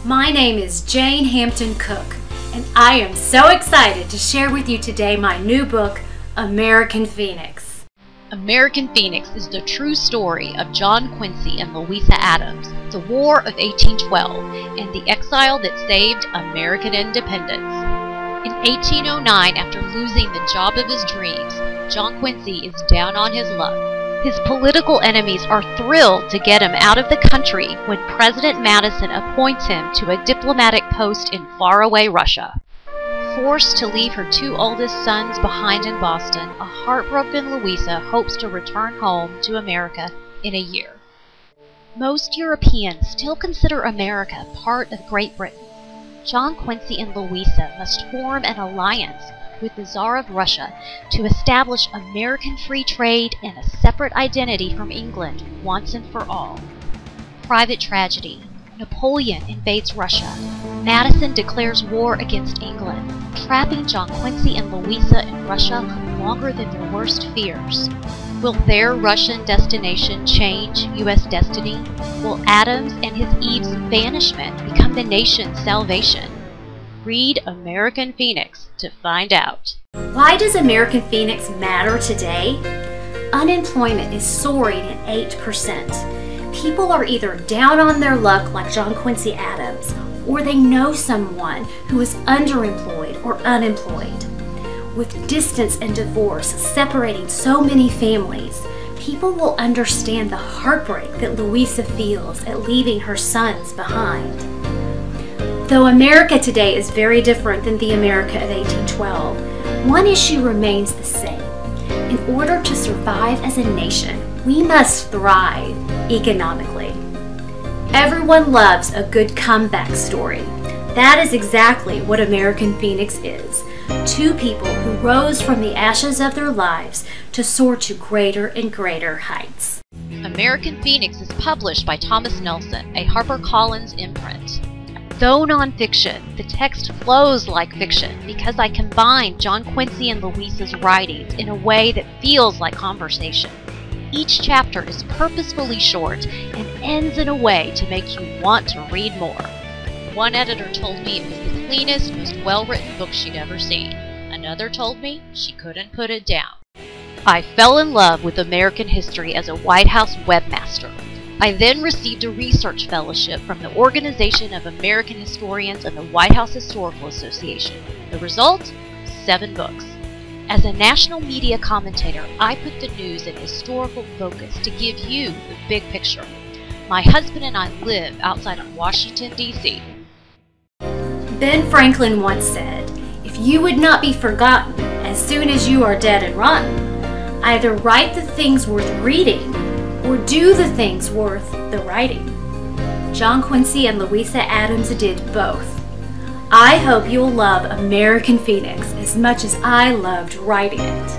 My name is Jane Hampton Cook, and I am so excited to share with you today my new book, American Phoenix. American Phoenix is the true story of John Quincy and Louisa Adams, the War of 1812, and the exile that saved American independence. In 1809, after losing the job of his dreams, John Quincy is down on his luck. His political enemies are thrilled to get him out of the country when President Madison appoints him to a diplomatic post in faraway Russia. Forced to leave her two oldest sons behind in Boston, a heartbroken Louisa hopes to return home to America in a year. Most Europeans still consider America part of Great Britain. John Quincy and Louisa must form an alliance with the Czar of Russia to establish American free trade and a separate identity from England once and for all. Private tragedy. Napoleon invades Russia. Madison declares war against England, trapping John Quincy and Louisa in Russia longer than their worst fears. Will their Russian destination change U.S. destiny? Will Adams and his Eve's banishment become the nation's salvation? Read American Phoenix to find out. Why does American Phoenix matter today? Unemployment is soaring at 8%. People are either down on their luck like John Quincy Adams, or they know someone who is underemployed or unemployed. With distance and divorce separating so many families, people will understand the heartbreak that Louisa feels at leaving her sons behind. Though America today is very different than the America of 1812, one issue remains the same. In order to survive as a nation, we must thrive economically. Everyone loves a good comeback story. That is exactly what American Phoenix is. Two people who rose from the ashes of their lives to soar to greater and greater heights. American Phoenix is published by Thomas Nelson, a HarperCollins imprint. Though nonfiction, the text flows like fiction because I combine John Quincy and Louisa's writings in a way that feels like conversation. Each chapter is purposefully short and ends in a way to make you want to read more. One editor told me it was the cleanest, most well-written book she'd ever seen. Another told me she couldn't put it down. I fell in love with American history as a White House webmaster. I then received a research fellowship from the Organization of American Historians and the White House Historical Association. The result? 7 books. As a national media commentator, I put the news in historical focus to give you the big picture. My husband and I live outside of Washington, D.C. Ben Franklin once said, "If you would not be forgotten as soon as you are dead and rotten, either write the things worth reading or do the things worth the writing." John Quincy and Louisa Adams did both. I hope you'll love American Phoenix as much as I loved writing it.